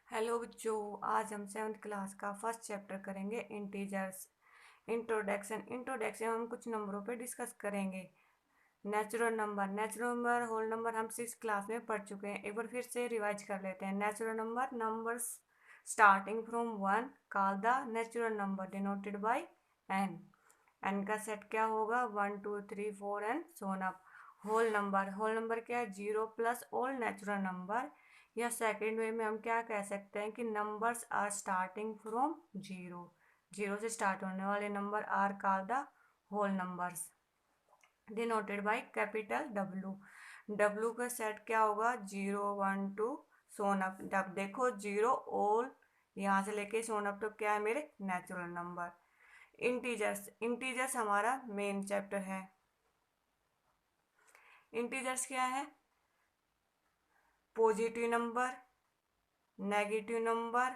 Hello बच्चों, आज हम सेवन्थ क्लास का फर्स्ट चैप्टर करेंगे इंटीजर्स। इंट्रोडक्शन हम कुछ नंबरों पे डिस्कस करेंगे। नेचुरल नंबर होल नंबर हम सिक्स क्लास में पढ़ चुके हैं। एक बार फिर से रिवाइज कर लेते हैं। Natural number numbers starting from one call the natural number denoted by N. N का सेट क्या होगा? 1 2 3 4 एंड सोन अप। होल नंबर क्या है? Zero plus all natural number. या सेकेंड वे में हम क्या कह सकते हैं कि numbers are starting from zero. Zero से स्टार्ट होने वाले number are called the whole numbers denoted by capital W. W का सेट क्या होगा? 0 1 2 सोन अप। जब देखो जीरो ऑल यहाँ से लेके सोन अप तो क्या है मेरे? Natural number. इंटीजर्स, इंटीजर्स हमारा मेन चैप्टर है। इंटीजर्स क्या है? Positive number, negative number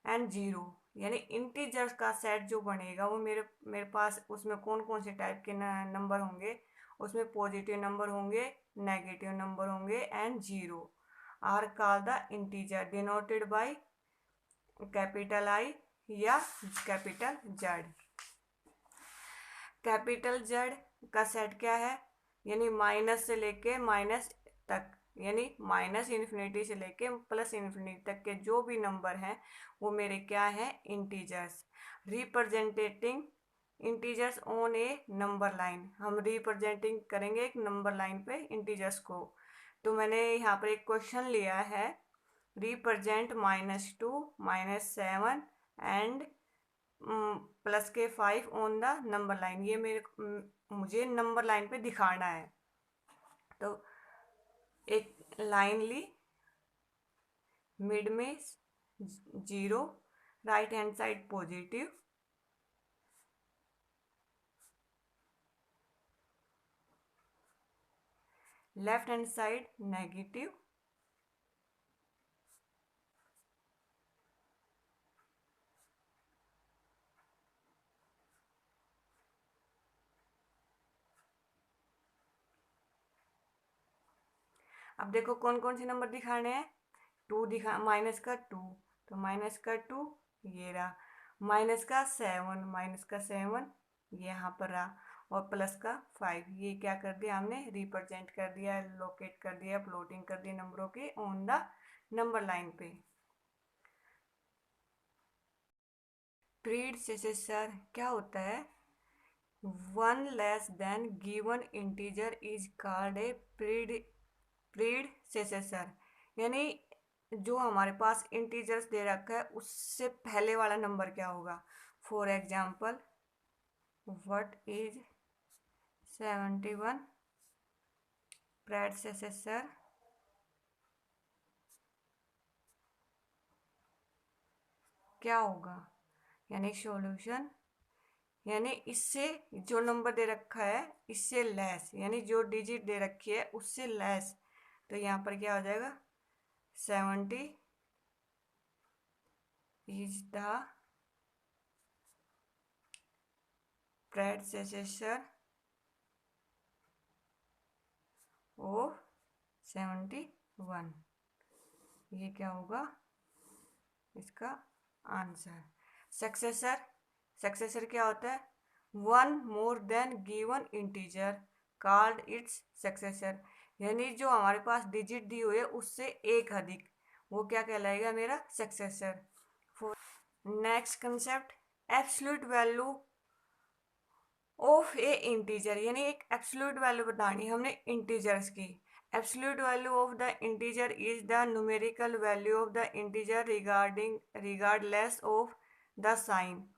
and zero. यानी इंटीजर्स का सेट जो बनेगा वो मेरे मेरे पास उसमें कौन कौन से टाइप के नंबर होंगे? उसमें पॉजिटिव नंबर होंगे, नेगेटिव नंबर होंगे and zero. Are called the integer denoted by capital I या कैपिटल जेड। कैपिटल जेड का सेट क्या है? यानी माइनस से लेके माइनस तक, यानी माइनस इन्फिनिटी से लेके प्लस इन्फिनिटी तक के जो भी नंबर हैं वो मेरे क्या है? Integers. Representing integers on A number line. हम रिप्रेजेंटिंग करेंगे एक नंबर लाइन पे इंटीजर्स को। तो मैंने यहाँ पर एक क्वेश्चन लिया है, रिप्रेजेंट -2 -7 एंड प्लस के 5 ऑन द नंबर लाइन। ये मुझे नंबर लाइन पे दिखाना है। तो एक लाइन ली, मिड में zero, right hand side positive, left hand side negative, अब देखो कौन कौन से नंबर दिखाने हैं। टू दिखा, -2 तो -2 ये रहा। -7 ये यहाँ पर रहा। और प्लस का 5 ये क्या कर दिया हमने? रिप्रेजेंट कर दिया, लोकेट कर दिया, प्लॉटिंग कर दिया नंबरों के ऑन द नंबर लाइन पे। प्रीडिसेसर क्या होता है? One less than given integer is called a predecessor. यानी जो हमारे पास इंटीजर्स दे रखा है उससे पहले वाला नंबर क्या होगा? For example, what is 71 predecessor क्या होगा? यानी सॉल्यूशन, यानी इससे जो नंबर दे रखा है इससे लेस, यानी जो डिजिट दे रखी है उससे लेस। तो यहाँ पर क्या हो जाएगा? 70 इज द प्रेडिसेसर ऑफ 71। ये क्या होगा इसका आंसर? सक्सेसर, सक्सेसर क्या होता है? One more than given integer called its successor. यानी जो हमारे पास डिजिट दी हुई है उससे एक अधिक, वो क्या कहलाएगा? मेरा successor. Next concept, absolute value of A integer. यानी एक एब्सोल्यूट वैल्यू बतानी हमने इंटीजर्स की। Absolute value of the integer is the numerical value of the integer regardless of the sign,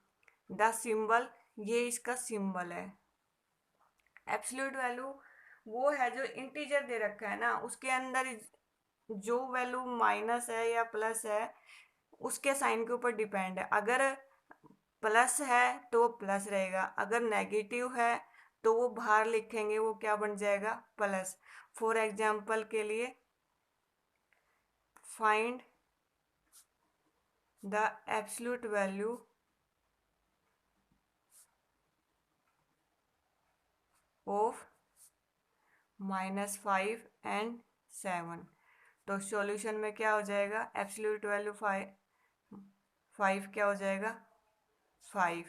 the symbol. ये इसका सिंबल है। एब्सोल्यूट वैल्यू वो है जो इंटीजर दे रखा है ना, उसके अंदर जो वैल्यू माइनस है या प्लस है उसके साइन के ऊपर डिपेंड है। अगर प्लस है तो वो प्लस रहेगा, अगर नेगेटिव है तो वो बाहर लिखेंगे, वो क्या बन जाएगा? प्लस। फॉर एग्जाम्पल के लिए, find the absolute value of -5 and 7। तो सॉल्यूशन में क्या हो जाएगा, एब्सोल्यूट वैल्यू 5 क्या हो जाएगा 5,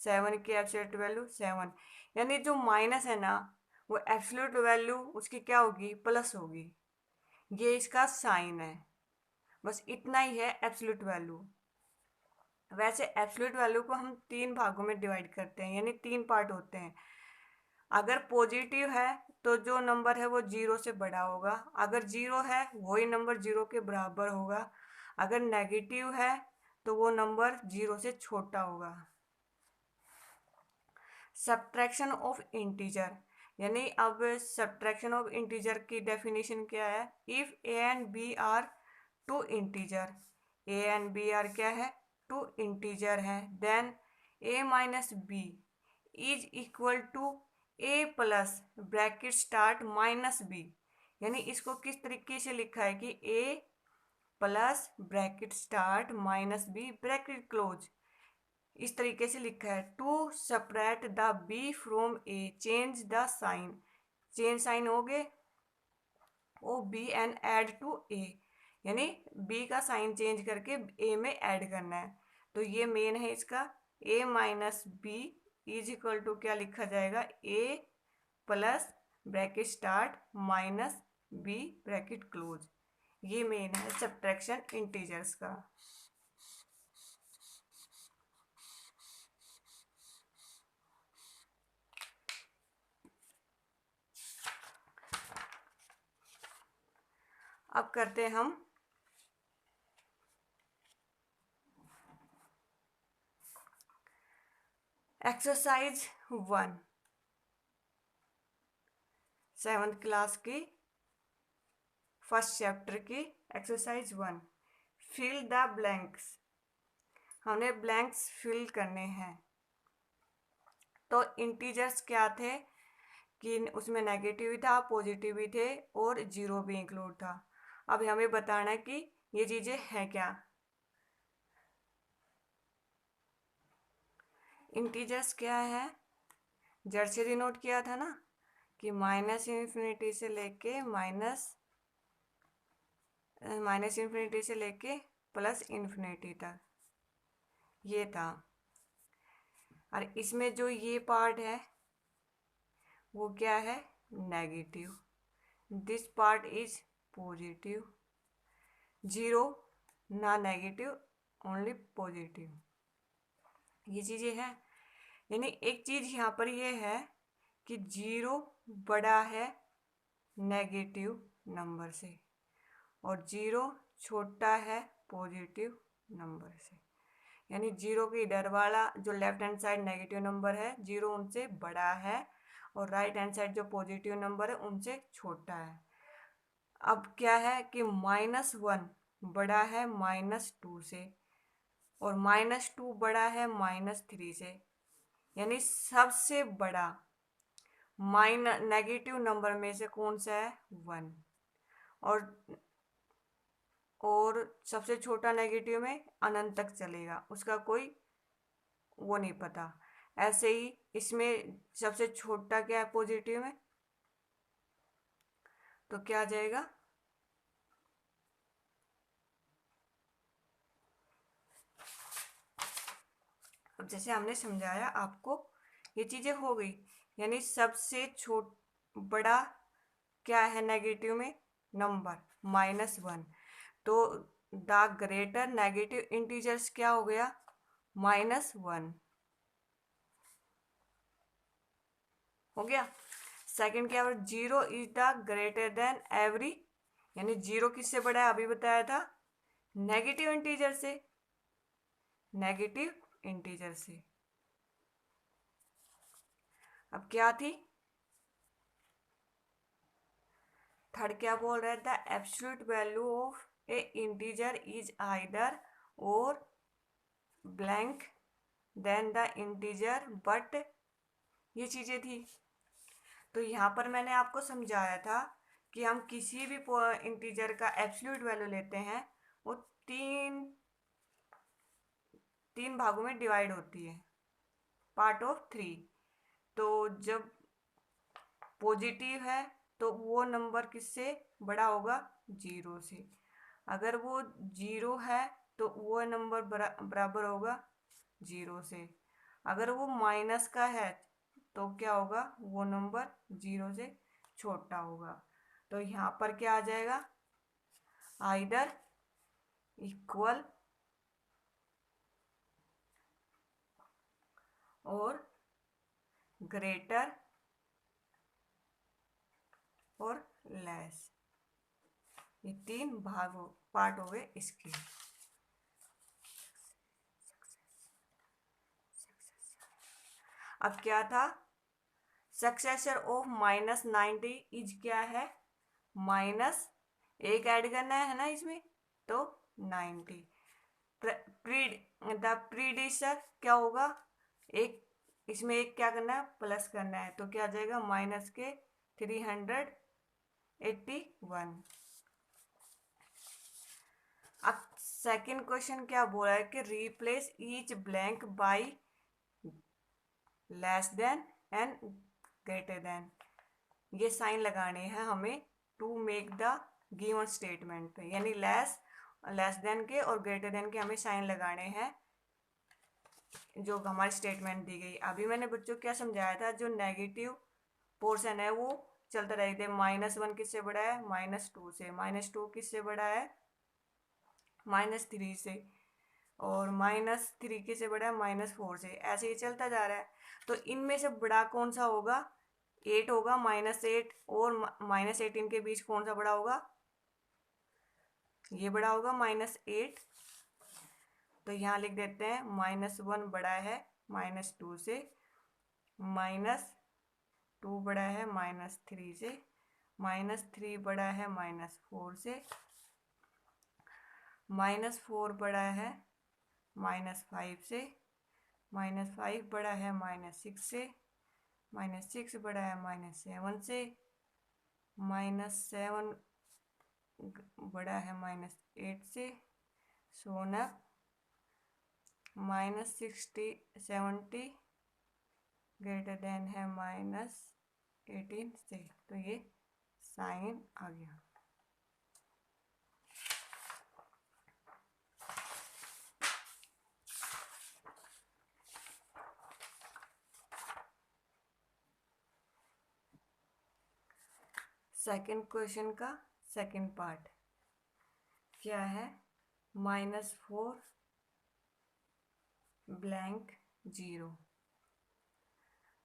7 की एब्सोल्यूट वैल्यू 7, यानी जो माइनस है ना वो एब्सोल्यूट वैल्यू उसकी क्या होगी, प्लस होगी। ये इसका साइन है, बस इतना ही है एब्सोल्यूट वैल्यू। वैसे एब्सोल्यूट वैल्यू को हम 3 भागों में डिवाइड करते हैं, यानी 3 पार्ट होते हैं। अगर पॉजिटिव है तो जो नंबर है वो 0 से बड़ा होगा, अगर 0 है वही नंबर 0 के बराबर होगा, अगर नेगेटिव है तो वो नंबर 0 से छोटा होगा। सब्ट्रैक्शन ऑफ इंटीजर, यानी अब सब्ट्रैक्शन ऑफ इंटीजर की डेफिनेशन क्या है, if A and B are two integer, A and B are क्या है, टू इंटीजर है, then A minus B is equal to A plus bracket start minus B. यानी इसको किस तरीके से लिखा है कि A plus bracket start minus B bracket close, इस तरीके से लिखा है। To separate the B from A change the sign, change sign हो गए ओ B and add to A, यानी बी का साइन चेंज करके ए में ऐड करना है। तो ये मेन है इसका, A minus B is equal to क्या लिखा जाएगा, A plus bracket start minus B bracket close. ये मेन है सब्ट्रैक्शन इंटीजर्स का। अब करते हैं हम एक्सरसाइज 1, 7th क्लास की फर्स्ट चैप्टर की एक्सरसाइज 1, फिल द ब्लैंक्स। हमने ब्लैंक्स फिल करने हैं। तो इंटीजर्स क्या थे कि उसमें नेगेटिव भी था, पॉजिटिव भी थे और जीरो भी इंक्लूड था। अब हमें बताना है कि ये चीज़ें हैं क्या। इंटीजर्स क्या है, जड़ से डिनोट किया था ना कि माइनस इन्फिनिटी से लेके माइनस इन्फिनिटी से लेके प्लस इन्फिनिटी तक, ये था। और इसमें जो ये पार्ट है वो क्या है, negative, this part is positive, zero ना नेगेटिव ओनली पॉजिटिव, ये चीज़ें हैं। यानी एक चीज़ यहाँ पर ये है कि जीरो बड़ा है नेगेटिव नंबर से और जीरो छोटा है पॉजिटिव नंबर से। यानी जीरो के इधर वाला जो left hand side negative number है, जीरो उनसे बड़ा है और राइट हैंड साइड जो पॉजिटिव नंबर है उनसे छोटा है। अब क्या है कि -1 बड़ा है -2 से और -2 बड़ा है -3 से, यानी सबसे बड़ा नेगेटिव नंबर में से कौन सा है, 1, और सबसे छोटा नेगेटिव में अनंत तक चलेगा, उसका कोई वो नहीं पता। ऐसे ही इसमें सबसे छोटा क्या है पॉजिटिव में, तो क्या आ जाएगा, अब जैसे हमने समझाया आपको ये चीज़ें हो गई। यानी सबसे बड़ा क्या है नेगेटिव में, नंबर -1, तो द ग्रेटर नेगेटिव इंटीजर्स क्या हो गया, -1 हो गया। सेकंड क्या, zero is the greater than every, यानी जीरो किससे बड़ा है, अभी बताया था नेगेटिव इंटीजर से, नेगेटिव इंटीजर से। अब क्या थी, थर्ड क्या बोल रहा था, absolute value of A integer is either or blank than the integer but, ये चीज़ें थी। तो यहाँ पर मैंने आपको समझाया था कि हम किसी भी इंटीजर का एब्सोल्यूट वैल्यू लेते हैं वो तीन भागों में डिवाइड होती है, पार्ट ऑफ 3। तो जब पॉजिटिव है तो वो नंबर किससे बड़ा होगा? 0 से। अगर वो 0 है तो वो नंबर बराबर होगा 0 से। अगर वो माइनस का है तो क्या होगा? वो नंबर 0 से छोटा होगा। तो यहाँ पर क्या आ जाएगा? आइदर इक्वल और ग्रेटर और लेस। ये 3 पार्ट हो गए इसके। अब क्या था? सक्सेसर ऑफ -90 इज क्या है? माइनस एक ऐड करना है ना इसमें, तो 90। द प्रीडिसर क्या होगा? एक इसमें एक क्या करना है? प्लस करना है, तो क्या आ जाएगा? माइनस के 381। अब सेकंड क्वेश्चन क्या बोला है कि replace each blank by less than and greater than. ये साइन लगाने हैं हमें to make the given statement, यानी लेस देन के और ग्रेटर देन के हमें साइन लगाने हैं जो हमारी स्टेटमेंट दी गई। अभी मैंने बच्चों क्या समझाया था? जो नेगेटिव पोर्शन है वो चलता रहेगा। -1 किससे बड़ा है? -2 से। -2 किससे बड़ा है? -3 से। और -3 किससे बड़ा है? -4 से। ऐसे ही चलता जा रहा है। तो इनमें से बड़ा कौन सा होगा? 8 होगा। -8 और -18 के बीच कौन सा बड़ा होगा? ये बड़ा होगा -8। तो यहाँ लिख देते हैं -1 बड़ा है -2 से, -2 बड़ा है -3 से, -3 बड़ा है -4 से, -4 बड़ा है -5 से, -5 बड़ा है -6 से, -6 बड़ा है -7 से, -7 बड़ा है -8 से, सोना -70 ग्रेटर देन है -18 से। तो ये साइन आ गया। सेकंड क्वेश्चन का सेकंड पार्ट क्या है? -4 ब्लैंक 0।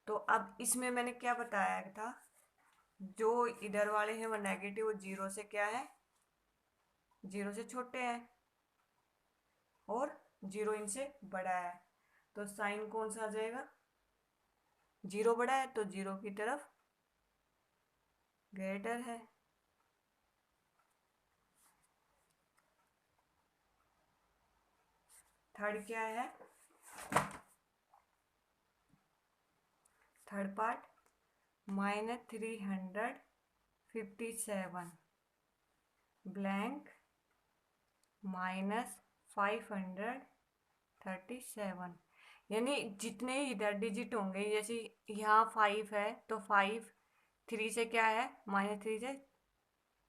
तो अब इसमें मैंने क्या बताया था? जो इधर वाले हैं वो नेगेटिव, 0 से क्या है? 0 से छोटे हैं और 0 इनसे बड़ा है। तो साइन कौन सा आ जाएगा? 0 बड़ा है तो 0 की तरफ ग्रेटर है। थर्ड क्या है? थर्ड पार्ट -357 ब्लैंक -537, यानी जितने इधर डिजिट होंगे, जैसे यहाँ 5 है तो 5 3 से क्या है? -3 से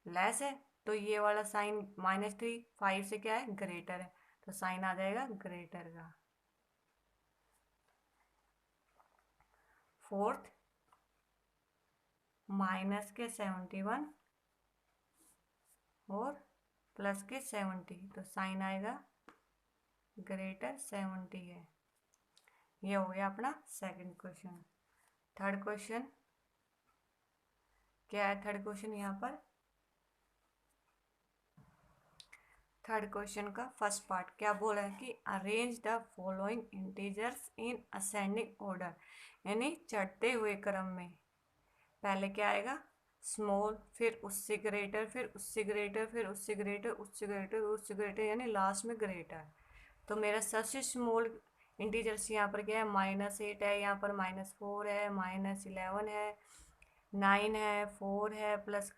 लेस है। तो ये वाला साइन -3 5 से क्या है? ग्रेटर है। तो साइन आ जाएगा ग्रेटर का। फोर्थ माइनस के 71 और प्लस के 70, तो साइन आएगा ग्रेटर 70 है। ये हो गया अपना सेकंड क्वेश्चन। थर्ड क्वेश्चन क्या है? थर्ड क्वेश्चन यहाँ पर थर्ड क्वेश्चन का फर्स्ट पार्ट क्या बोला है कि arrange the following integers in ascending order, यानी चढ़ते हुए क्रम में। पहले क्या आएगा? स्मॉल, फिर उससे ग्रेटर, फिर उससे ग्रेटर, फिर उससे ग्रेटर, उससे ग्रेटर, उससे ग्रेटर, यानी लास्ट में ग्रेटर। तो मेरा सबसे स्मॉल इंटीजर्स यहाँ पर क्या है? -8 है, यहाँ पर -4 है, -11 है, 9 है, 4 है, प्लस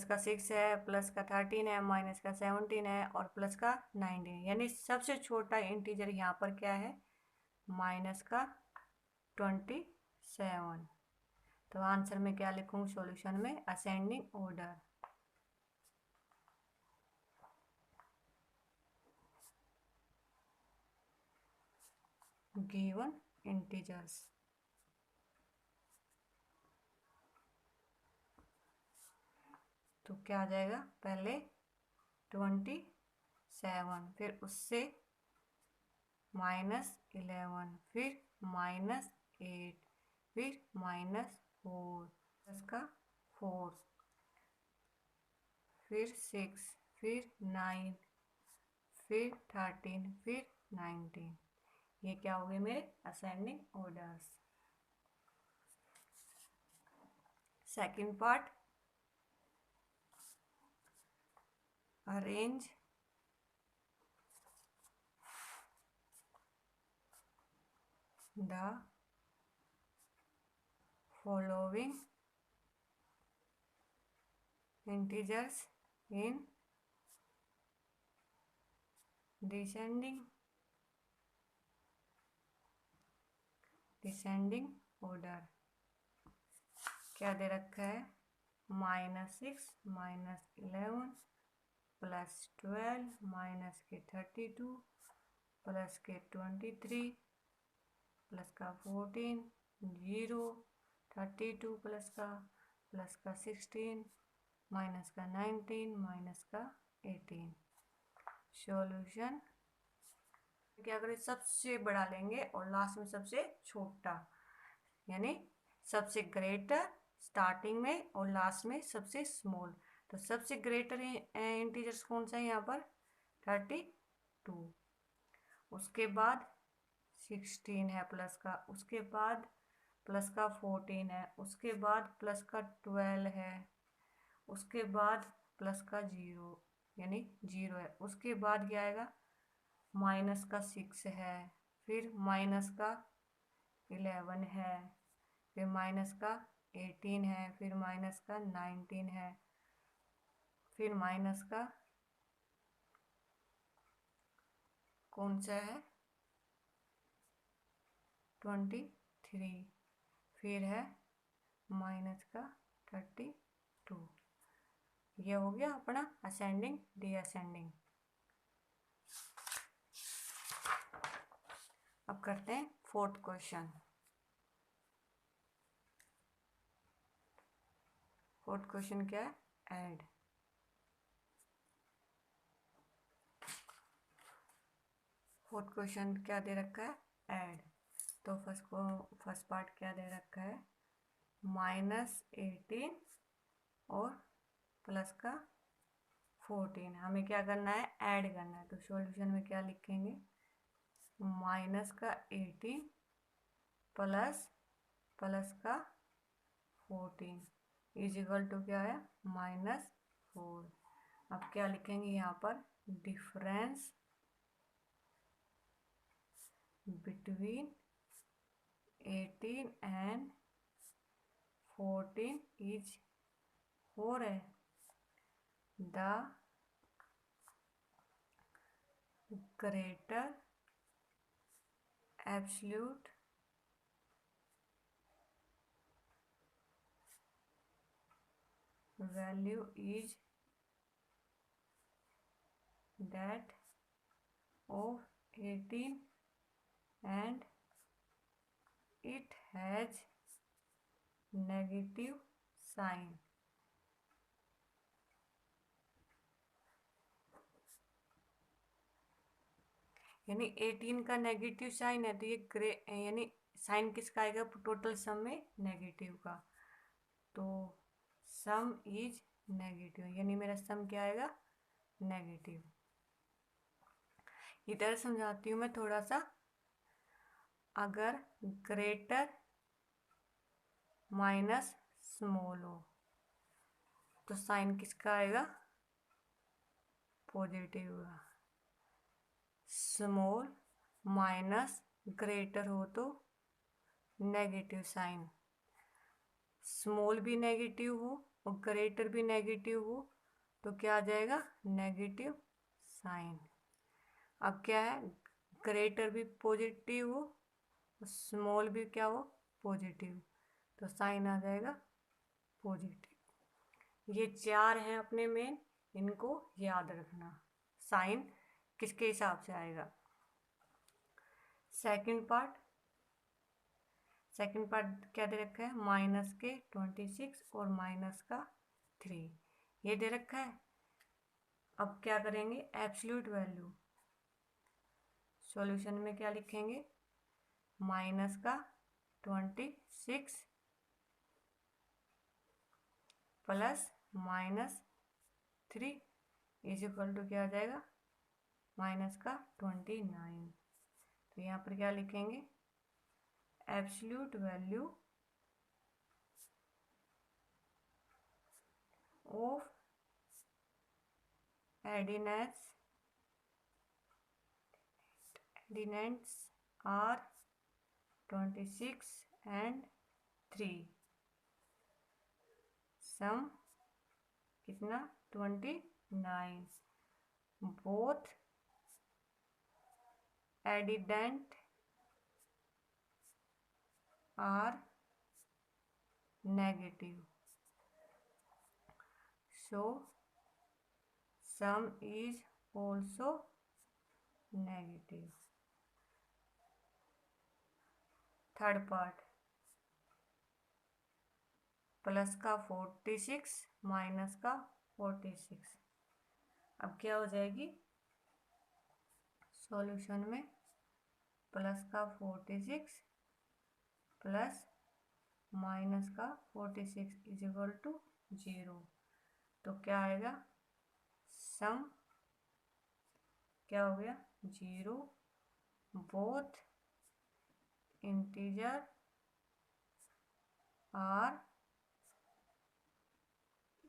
का 6 है, प्लस का 13 है, माइनस का 17 है और प्लस का 19, यानी सबसे छोटा इंटीजर यहाँ पर क्या है? -27। तो आंसर में क्या लिखूंगी सॉल्यूशन में, असेंडिंग ऑर्डर। गिवन इंटीजर्स, तो क्या आ जाएगा, पहले 27, फिर उससे -11, फिर -8, फिर -4, प्लस का 4, फिर 6, फिर 9, फिर 13, फिर 19। ये क्या हो गए मेरे ascending orders. Second part, arrange the following integers in descending order. क्या दे रखा है, -6, -11, +12, -32, +23, +14, 0, 32 +16, -19, -18। सॉल्यूशन क्या करें, सबसे बड़ा लेंगे और लास्ट में सबसे छोटा, यानी सबसे ग्रेटर स्टार्टिंग में और लास्ट में सबसे स्मॉल। तो सबसे ग्रेटर इंटीजर्स कौन सा है यहाँ पर, 32, उसके बाद 16 है प्लस का, उसके बाद प्लस का 14 है, उसके बाद प्लस का 12 है, उसके बाद प्लस का 0 यानी 0 है, उसके बाद क्या आएगा, माइनस का 6 है, फिर माइनस का 11 है, फिर माइनस का 18 है, फिर माइनस का 19 है, फिर माइनस का कौन सा है 23, फिर है माइनस का 32। ये हो गया अपना असेंडिंग डिअसेंडिंग। अब करते हैं फोर्थ क्वेश्चन। फोर्थ क्वेश्चन क्या है, ऐड। फोर्थ क्वेश्चन क्या दे रखा है, ऐड। तो फर्स्ट पार्ट क्या दे रखा है, -18 और प्लस का 14। हमें क्या करना है, ऐड करना है। तो सॉल्यूशन में क्या लिखेंगे, माइनस का 18 प्लस का 14 इज इक्वल टू क्या है, -4। अब क्या लिखेंगे यहाँ पर, डिफरेंस बिटवीन 18 एंड 14 इज 4 है। The greater absolute value is that of 18 and it has negative sign। यानी 18 का नेगेटिव साइन है, तो ये यानी साइन किसका आएगा, टोटल सम में नेगेटिव का। तो सम इज नेगेटिव, यानी मेरा सम क्या आएगा, नेगेटिव। इधर समझाती हूँ मैं थोड़ा सा। अगर ग्रेटर माइनस स्मॉल हो तो साइन किसका आएगा, पॉजिटिव। स्मॉल माइनस ग्रेटर हो तो नेगेटिव साइन। स्मॉल भी नेगेटिव हो और ग्रेटर भी नेगेटिव हो तो क्या आ जाएगा, नेगेटिव साइन। अब क्या है, ग्रेटर भी पॉजिटिव हो, स्मॉल भी क्या हो, पॉजिटिव, तो साइन आ जाएगा पॉजिटिव। ये 4 हैं अपने मेन, इनको याद रखना। साइन किसके हिसाब से आएगा। सेकंड पार्ट क्या दे रखा है, माइनस के 26 और माइनस का 3 ये दे रखा है। अब क्या करेंगे, एब्सोल्यूट वैल्यू सॉल्यूशन में क्या लिखेंगे, माइनस का 26 plus minus 3 is equal to क्या आ जाएगा, माइनस का 29। तो यहाँ पर क्या लिखेंगे, absolute value of addends are 26 and 3, sum कितना 29, both addend are negative, so sum is also negative। Third part plus का 46 माइनस का 46। अब क्या हो जाएगी सॉल्यूशन में, प्लस का 46 प्लस माइनस का 46 इज इक्वल टू 0। तो क्या आएगा, सम क्या हो गया 0, both integer are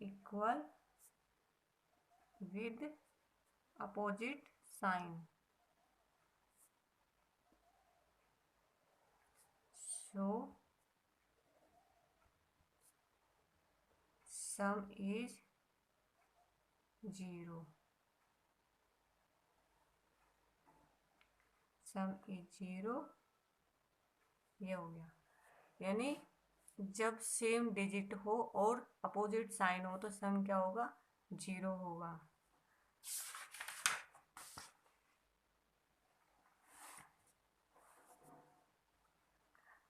equal with opposite sign, so sum is 0, sum is 0 ये हो गया। यानी जब सेम डिजिट हो और अपोजिट साइन हो तो सम क्या होगा, 0 होगा।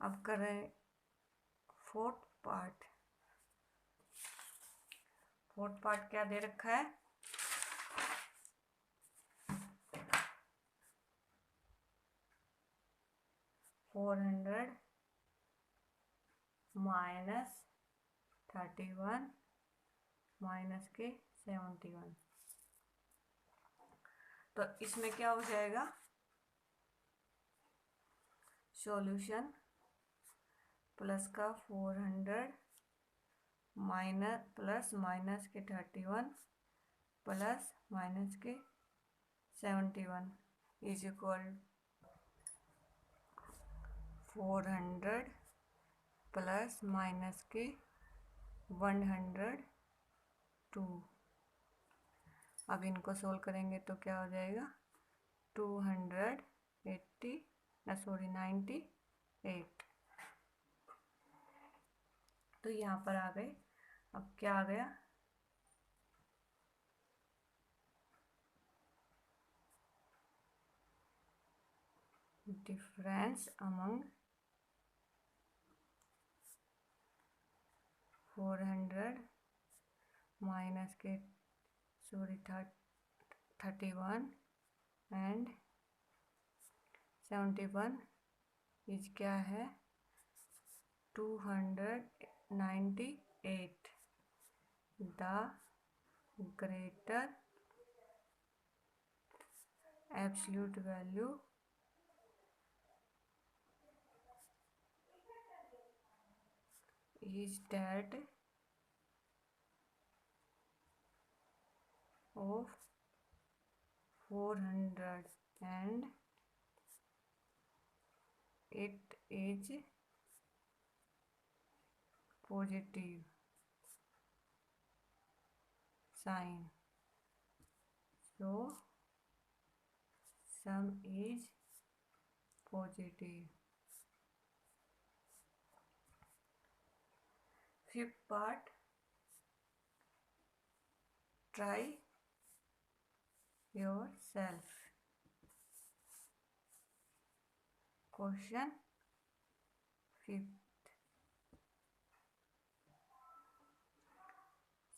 अब कर रहे हैं फोर्थ पार्ट। फोर्थ पार्ट क्या दे रखा है, 400 माइनस 31 माइनस के 71। तो इसमें क्या हो जाएगा, सॉल्यूशन प्लस का 400 माइनस प्लस माइनस के 31 प्लस माइनस के 71 इज इक्वल 400 प्लस माइनस के 102। अब इनको सोल्व करेंगे तो क्या हो जाएगा, 98। तो यहाँ पर आ गए। अब क्या आ गया, डिफरेंस अमंग 400 माइनस के 31 एंड 71 इज क्या है 298। The greater absolute value is that of 400 and it is positive sign, so sum is positive। Fifth part, try yourself. Question fifth,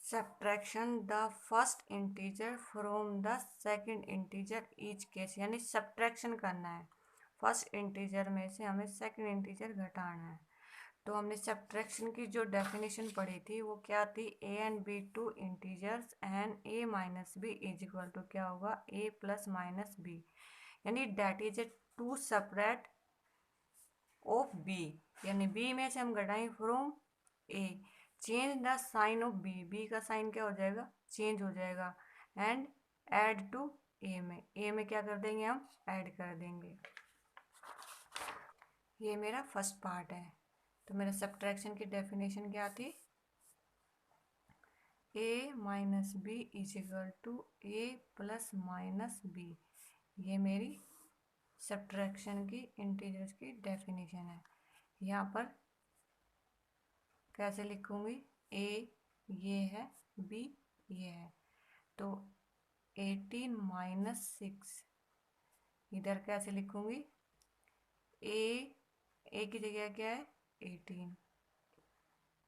subtraction the first integer from the second integer each case, यानी subtraction करना है, first integer में से हमें second integer घटाना है। तो हमने सब्ट्रैक्शन की जो डेफिनेशन पढ़ी थी वो क्या थी, A and B two integers and A minus B is equal to क्या होगा, ए प्लस माइनस बी, यानी that is A to separate of B, यानी बी में से हम घटाएं from A, change the sign of B, B का sign क्या हो जाएगा, चेंज हो जाएगा, एंड ऐड टू ए में क्या कर देंगे, हम ऐड कर देंगे। ये मेरा फर्स्ट पार्ट है। तो मेरा सब्ट्रैक्शन की डेफिनेशन क्या थी, A minus B is equal to A plus minus B, ये मेरी सब्ट्रैक्शन की इंटीजर्स की डेफिनेशन है। यहाँ पर कैसे लिखूंगी, ए ये है, बी ये है, तो 18 माइनस 6, इधर कैसे लिखूंगी, ए की जगह क्या है 18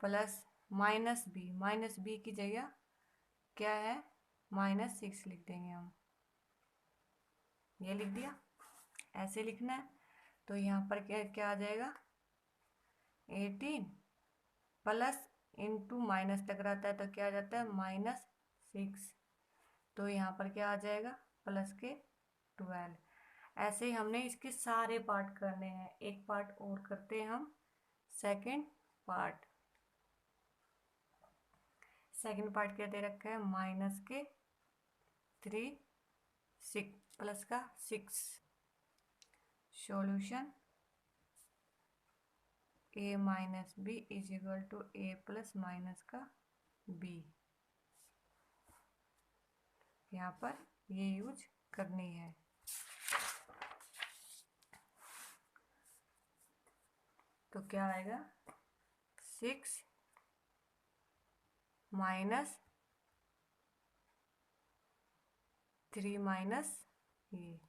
प्लस माइनस बी की जगह क्या है माइनस 6 लिख देंगे हम, ये लिख दिया, ऐसे लिखना है। तो यहाँ पर क्या क्या आ जाएगा, 18 प्लस इंटू माइनस टकराता है तो क्या आ जाता है -6, तो यहाँ पर क्या आ जाएगा प्लस के 12। ऐसे ही हमने इसके सारे पार्ट करने हैं। एक पार्ट और करते हैं हम, सेकंड पार्ट। सेकंड पार्ट क्या दे रखा है, माइनस के 3 6 प्लस का 6, solution A minus B is equal to A plus minus का बी, यहाँ पर ये यूज करनी है। तो क्या आएगा 6 माइनस 3 माइनस ये,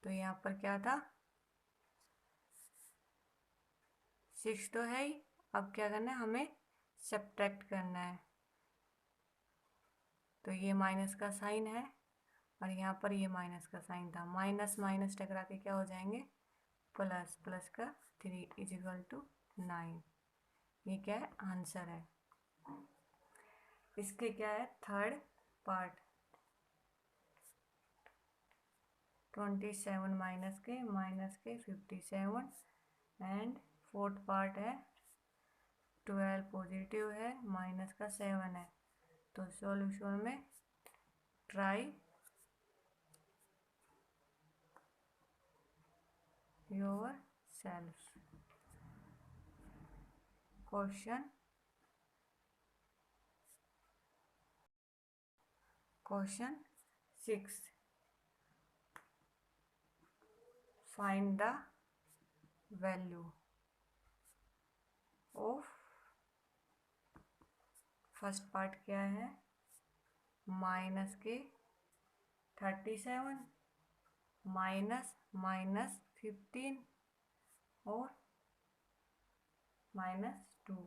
तो यहाँ पर क्या था 6 तो है ही, अब क्या करना है हमें सब्ट्रैक्ट करना है। तो ये माइनस का साइन है और यहाँ पर ये माइनस का साइन था, माइनस माइनस टकरा के क्या हो जाएंगे प्लस, प्लस का 3 इज इक्वल टू 9, ये क्या है आंसर है। इसके क्या है थर्ड पार्ट, 27 माइनस के -57, एंड फोर्थ पार्ट है 12 पॉजिटिव है माइनस का 7 है। तो सॉल्यूशन में try yourself. Question 6, find the value of, first part क्या है माइनस के 37 माइनस -15 और -2।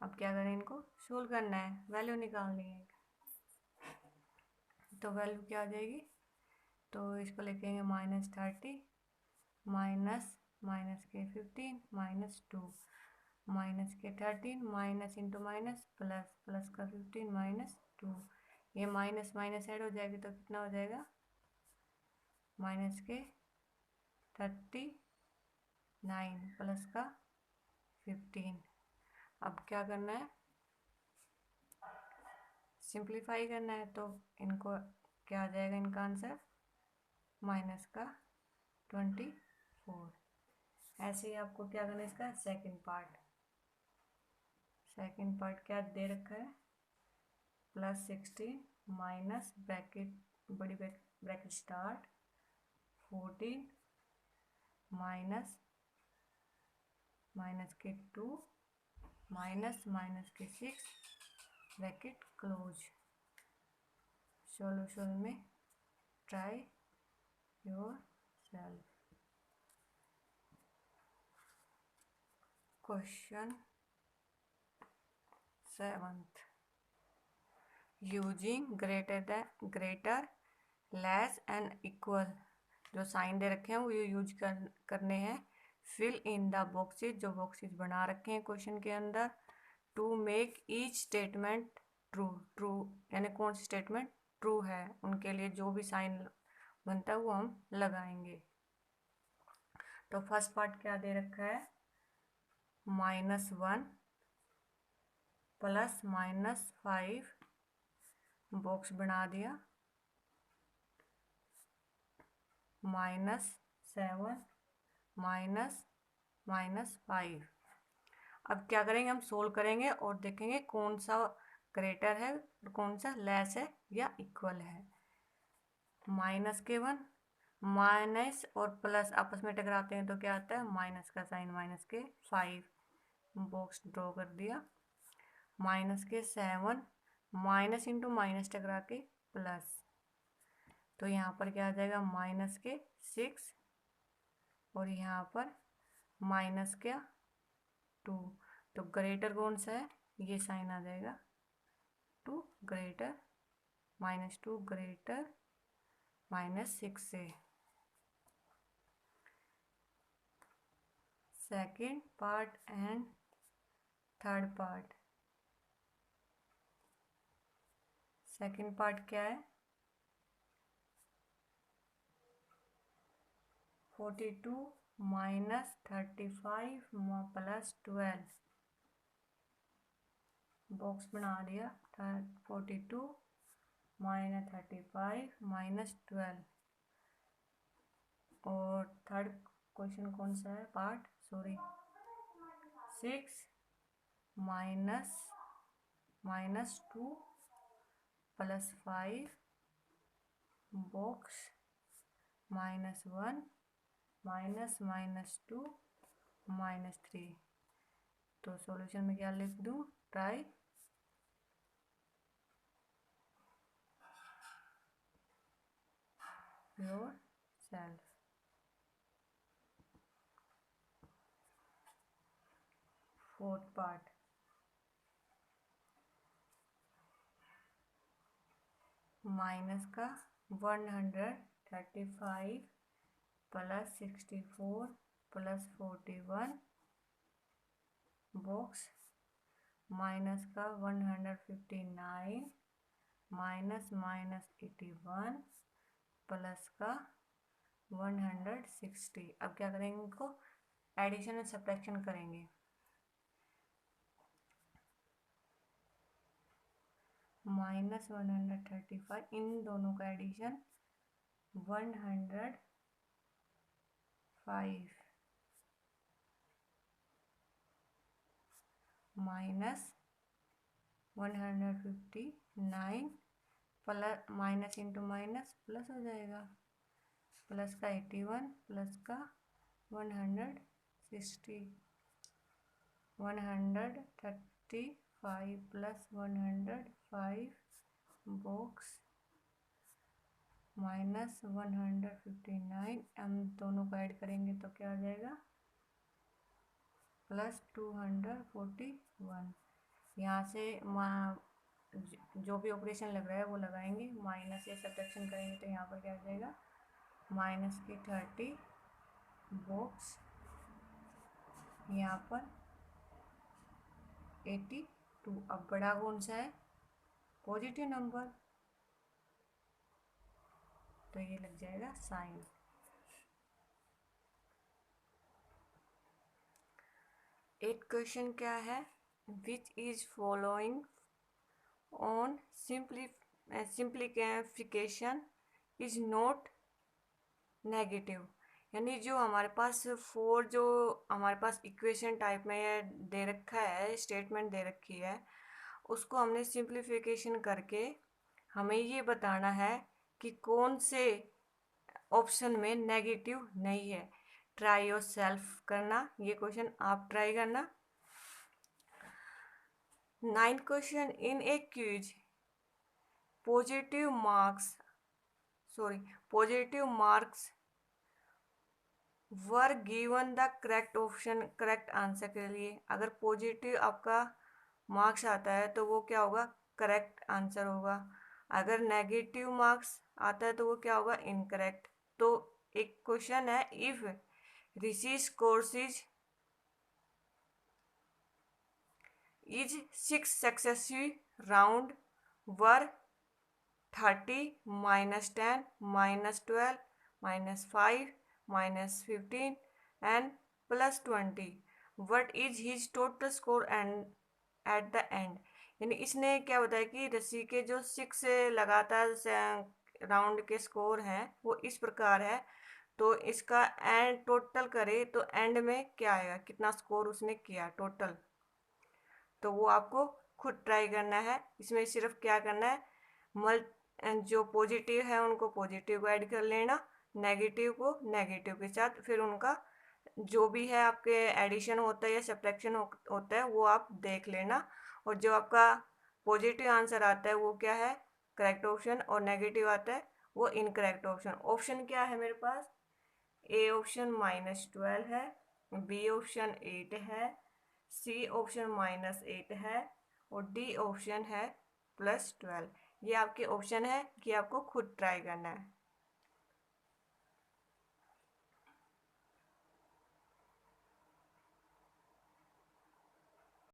अब क्या करें, इनको सोल्व करना है, वैल्यू निकालनी है। तो वैल्यू क्या आ जाएगी, तो इसको लिखेंगे -30 माइनस के 15 -2 माइनस के 13 minus into minus plus, plus का 15 -2, ये माइनस माइनस ऐड हो जाएगी तो कितना हो जाएगा माइनस के 39 प्लस का 15। अब क्या करना है सिंप्लीफाई करना है, तो इनको क्या आ जाएगा, इनका आंसर माइनस का 24। ऐसे ही आपको क्या करना है, इसका सेकंड पार्ट क्या दे रखा है +16 माइनस ब्रैकेट बड़ी ब्रैकेट स्टार्ट 14 माइनस के 2 माइनस माइनस के 6 ब्रैकेट क्लोज। सॉल्यूशन में try yourself. Question 7th, using greater less and equal, जो साइन दे रखे हैं वो ये यूज करने हैं। फिल इन द बॉक्सेस, जो बॉक्सेस बना रखे हैं क्वेश्चन के अंदर। To make each statement true, true यानी कौन सी स्टेटमेंट ट्रू है, उनके लिए जो भी साइन बनता है वो हम लगाएंगे। तो फर्स्ट पार्ट क्या दे रखा है, -1 प्लस -5, बॉक्स बना दिया, -7 -5। अब क्या करेंगे, हम सोल्व करेंगे और देखेंगे कौन सा ग्रेटर है और कौन सा लेस है या इक्वल है। -1 माइनस और प्लस आपस में टकराते हैं तो क्या आता है, माइनस का साइन, -5 बॉक्स ड्रॉ कर दिया। -7 माइनस इंटू माइनस टकरा के प्लस, तो यहाँ पर क्या आ जाएगा, -6 और यहाँ पर -2। तो ग्रेटर कौन सा है, ये साइन आ जाएगा 2 ग्रेटर, -2 ग्रेटर -6 से। Second part and third part. Second part क्या है, 42 -35 प्लस 12, बॉक्स बना दिया, 42 -35 -12। और थर्ड क्वेश्चन कौन सा है, पार्ट 6 -2 प्लस 5 बॉक्स -1 -2 -3। तो सॉल्यूशन में क्या लिख दूं, try your self. Fourth part, minus का 135 प्लस 64 प्लस 41 बॉक्स, माइनस का 159 -81 प्लस का 160। अब क्या करेंगे, इनको एडिशन और सब्ट्रैक्शन करेंगे। -135, इन दोनों का addition 105 -159 plus, minus into minus plus हो जाएगा, प्लस का 81 प्लस का 160, 135 प्लस 105 बॉक्स -159। हम दोनों को ऐड करेंगे तो क्या आ जाएगा, +241। यहाँ से जो भी ऑपरेशन लग रहा है वो लगाएंगे, माइनस या सब्ट्रैक्शन करेंगे तो यहाँ पर क्या आ जाएगा, -30 बॉक्स, यहाँ पर 82। अब बड़ा कौन सा है, पॉजिटिव नंबर, तो ये लग जाएगा साइन। एक क्वेश्चन क्या है, which is following on simplification is not negative, यानी जो हमारे पास 4 जो हमारे पास इक्वेशन टाइप में दे रखा है, स्टेटमेंट दे रखी है, उसको हमने सिंप्लीफिकेशन करके हमें ये बताना है कि कौन से ऑप्शन में नेगेटिव नहीं है। ट्राई योर सेल्फ करना, ये क्वेश्चन आप ट्राई करना। 9 question in a quiz. Positive marks, sorry, positive marks were given the correct option correct answer के लिए। अगर पॉजिटिव आपका मार्क्स आता है तो वो क्या होगा, करेक्ट आंसर होगा। अगर नेगेटिव मार्क्स आता है तो वो क्या होगा, इनकरेक्ट। तो एक क्वेश्चन है, if ऋषि's courses is 6 successive round were 30 -10 -12 -5 -15 and +20, what is his total score and at the end। यानी इसने क्या बताया कि रस्सी के जो 6 लगातार राउंड के स्कोर हैं वो इस प्रकार है, तो इसका एंड टोटल करे तो एंड में क्या आएगा, कितना स्कोर उसने किया टोटल। तो वो आपको खुद ट्राई करना है। इसमें सिर्फ क्या करना है, मल जो पॉजिटिव है उनको पॉजिटिव को ऐड कर लेना, नेगेटिव को नेगेटिव के साथ, फिर उनका जो भी है आपके एडिशन होता है या सब्ट्रैक्शन होता है वो आप देख लेना। और जो आपका पॉजिटिव आंसर आता है वो क्या है, करेक्ट ऑप्शन, और नेगेटिव आता है वो इनकरेक्ट ऑप्शन। ऑप्शन क्या है मेरे पास, ए ऑप्शन -12 है, बी ऑप्शन 8 है, सी ऑप्शन -8 है, और डी ऑप्शन है +12। ये आपके ऑप्शन है कि आपको खुद ट्राई करना है।